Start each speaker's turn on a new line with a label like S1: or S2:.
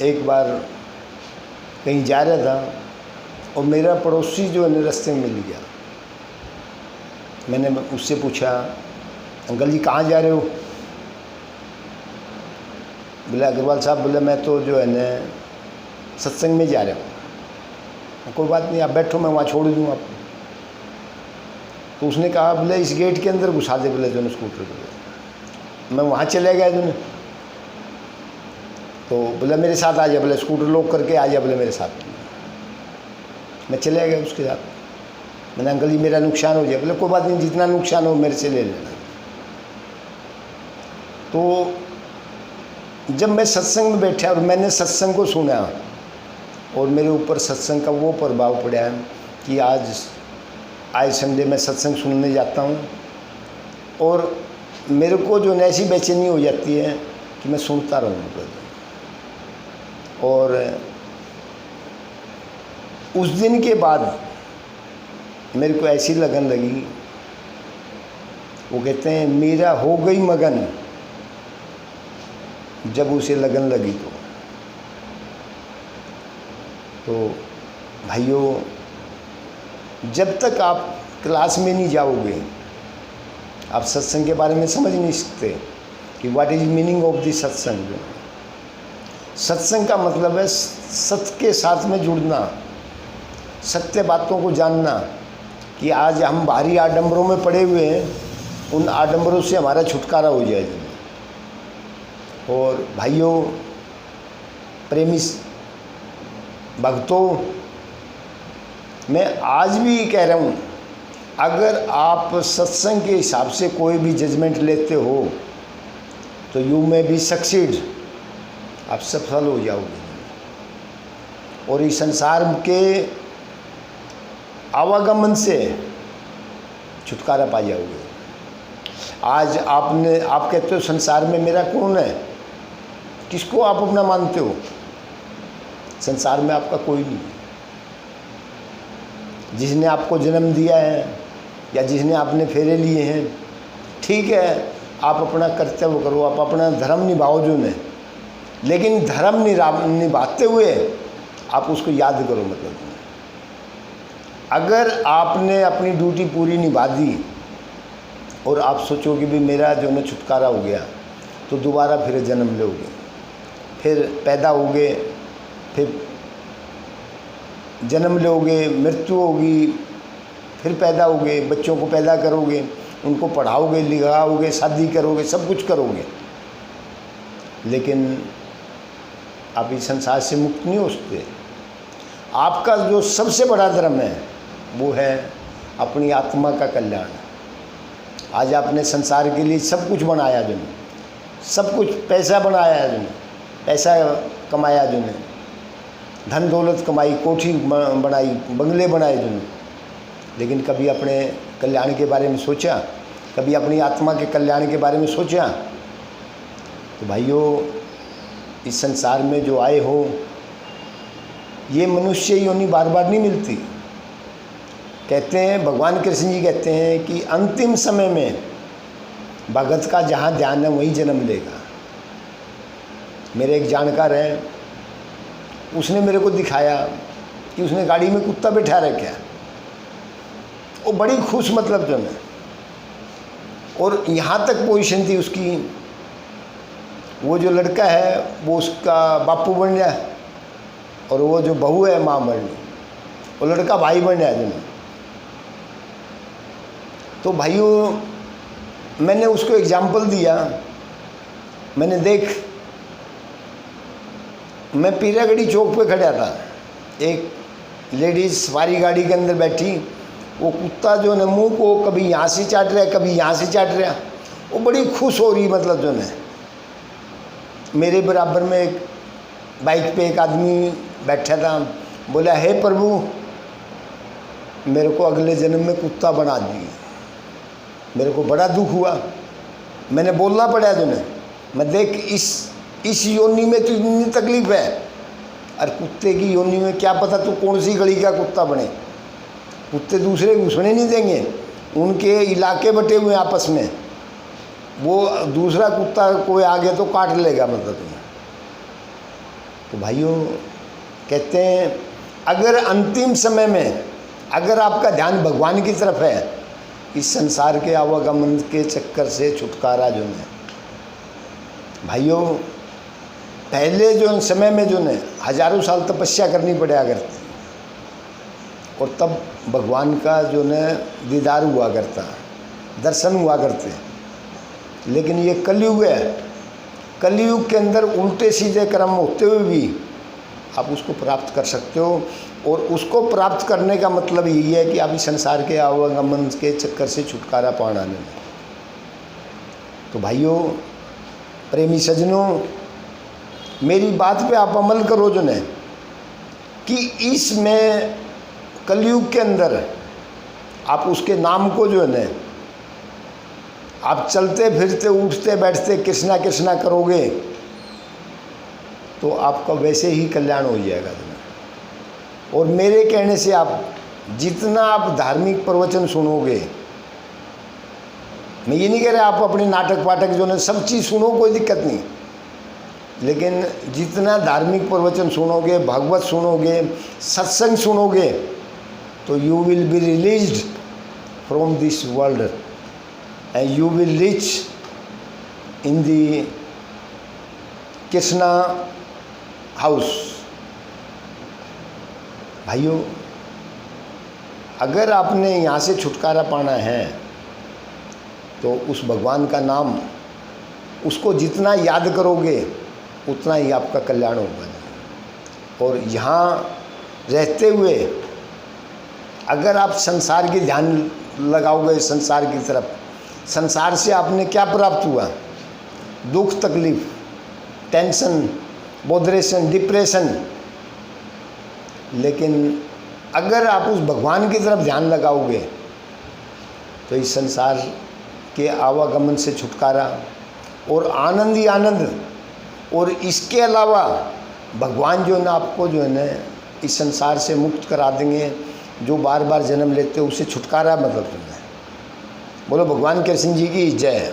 S1: एक बार कहीं जा रहा था और मेरा पड़ोसी जो है रास्ते में मिल गया। मैंने उससे पूछा, अंकल जी कहाँ जा रहे हो? बोले अग्रवाल साहब, बोले मैं तो जो है ना सत्संग में जा रहा हूँ। कोई बात नहीं, आप बैठो, मैं वहाँ छोड़ दूँ आपको। तो उसने कहा, बोले इस गेट के अंदर घुसा दे, बोले जो स्कूटर को। मैं वहाँ चले गया जो। तो बोले मेरे साथ आ जा, बोले स्कूटर लॉक करके आ जा, बोले मेरे साथ। मैं चले गया उसके साथ। मैंने अंकल जी मेरा नुकसान हो जाए। बोले कोई बात नहीं, जितना नुकसान हो मेरे से ले लेना। तो जब मैं सत्संग में बैठा और मैंने सत्संग को सुना और मेरे ऊपर सत्संग का वो प्रभाव पड़ा है कि आज संडे में सत्संग सुनने जाता हूँ और मेरे को जो ऐसी बेचैनी हो जाती है कि मैं सुनता रहूँ। और उस दिन के बाद मेरे को ऐसी लगन लगी, वो कहते हैं मीरा हो गई मगन जब उसे लगन लगी। तो भाइयों, जब तक आप क्लास में नहीं जाओगे आप सत्संग के बारे में समझ नहीं सकते कि what is meaning of the सत्संग। सत्संग का मतलब है सत्य के साथ में जुड़ना, सत्य बातों को जानना कि आज हम बाहरी आडंबरों में पड़े हुए हैं, उन आडंबरों से हमारा छुटकारा हो जाए। और भाइयों, प्रेमी भक्तों, मैं आज भी कह रहा हूँ, अगर आप सत्संग के हिसाब से कोई भी जजमेंट लेते हो तो यू में बी सक्सीड, आप सफल हो जाओगे और इस संसार के आवागमन से छुटकारा पा जाओगे। आज आप कहते हो संसार में मेरा कौन है, किसको आप अपना मानते हो? संसार में आपका कोई नहीं। जिसने आपको जन्म दिया है या जिसने आपने फेरे लिए हैं, ठीक है, आप अपना कर्तव्य करो, आप अपना धर्म निभाओ जो ने, लेकिन धर्म निभाते हुए आप उसको याद करो। मतलब अगर आपने अपनी ड्यूटी पूरी निभा दी और आप सोचो कि भी मेरा जो है छुटकारा हो गया, तो दोबारा फिर जन्म लोगे, फिर पैदा होगे, फिर जन्म लोगे, मृत्यु होगी, फिर पैदा होगे, बच्चों को पैदा करोगे, उनको पढ़ाओगे, लिखाओगे, शादी करोगे, सब कुछ करोगे, लेकिन आप इस संसार से मुक्त नहीं हो सकते। आपका जो सबसे बड़ा धर्म है वो है अपनी आत्मा का कल्याण। आज आपने संसार के लिए सब कुछ बनाया जो, सब कुछ पैसा बनाया जो, पैसा कमाया जो, धन दौलत कमाई, कोठी बनाई, बंगले बनाए जो, लेकिन कभी अपने कल्याण के बारे में सोचा? कभी अपनी आत्मा के कल्याण के बारे में सोचा? तो भाइयों, इस संसार में जो आए हो, ये मनुष्य योनि बार बार नहीं मिलती। कहते हैं, भगवान कृष्ण जी कहते हैं कि अंतिम समय में भगत का जहाँ ध्यान है वहीं जन्म लेगा। मेरे एक जानकार हैं, उसने मेरे को दिखाया कि उसने गाड़ी में कुत्ता बैठा रखा है, वो बड़ी खुश मतलब जो है, और यहाँ तक पोजीशन थी उसकी, वो जो लड़का है वो उसका बापू बन जाए और वो जो बहू है माँ बन जाए, वो लड़का भाई बन जाए जो। तो भाइयों, मैंने उसको एग्जाम्पल दिया। मैंने देख, मैं पीरागढ़ी चौक पे खड़ा था, एक लेडीज़ सवारी गाड़ी के अंदर बैठी, वो कुत्ता जो है मुंह को कभी यहाँ से चाट रहा है, कभी यहाँ से चाट रहा है, वो बड़ी खुश हो रही। मतलब जो है, मेरे बराबर में एक बाइक पे एक आदमी बैठा था, बोला, हे प्रभु, मेरे को अगले जन्म में कुत्ता बना दिए। मेरे को बड़ा दुख हुआ, मैंने बोलना पड़ा तुम्हें, मैं देख इस योनि में तो इतनी तकलीफ है, और कुत्ते की योनि में क्या पता तू कौन सी गली का कुत्ता बने। कुत्ते दूसरे घुसने नहीं देंगे, उनके इलाके बटे हुए आपस में, वो दूसरा कुत्ता कोई आगे तो काट लेगा। मतलब तो भाइयों कहते हैं अगर अंतिम समय में अगर आपका ध्यान भगवान की तरफ है, इस संसार के आवागमन के चक्कर से छुटकारा जो है भाइयों, पहले जो समय में जो है हजारों साल तपस्या करनी पड़ा करती और तब भगवान का जो है दीदार हुआ करता, दर्शन हुआ करते। लेकिन ये कलयुग है, कलयुग के अंदर उल्टे सीधे कर्म होते हुए भी आप उसको प्राप्त कर सकते हो। और उसको प्राप्त करने का मतलब यही है कि आप इस संसार के आवागमन के चक्कर से छुटकारा पाना नहीं। तो भाइयों, प्रेमी सज्जनों, मेरी बात पे आप अमल करो जो है कि इसमें कलयुग के अंदर आप उसके नाम को जो है ना आप चलते फिरते उठते बैठते कृष्णा कृष्णा करोगे तो आपका वैसे ही कल्याण हो जाएगा। और मेरे कहने से आप जितना आप धार्मिक प्रवचन सुनोगे, मैं ये नहीं कह रहा आप अपने नाटक पाठक जो है सब चीज़ सुनो, कोई दिक्कत नहीं, लेकिन जितना धार्मिक प्रवचन सुनोगे, भागवत सुनोगे, सत्संग सुनोगे, तो you will be released from this world and you will reach in the Krishna house. भाइयों, अगर आपने यहाँ से छुटकारा पाना है तो उस भगवान का नाम, उसको जितना याद करोगे उतना ही आपका कल्याण होगा। और यहाँ रहते हुए अगर आप संसार की ध्यान लगाओगे, संसार की तरफ, संसार से आपने क्या प्राप्त हुआ? दुख, तकलीफ, टेंशन, बोधरेशन, डिप्रेशन। लेकिन अगर आप उस भगवान की तरफ ध्यान लगाओगे तो इस संसार के आवागमन से छुटकारा और आनंद ही आनंद। और इसके अलावा भगवान जो है ना आपको जो है ना इस संसार से मुक्त करा देंगे, जो बार बार जन्म लेते हैं उससे छुटकारा मतलब है। बोलो भगवान कृष्ण जी की जय।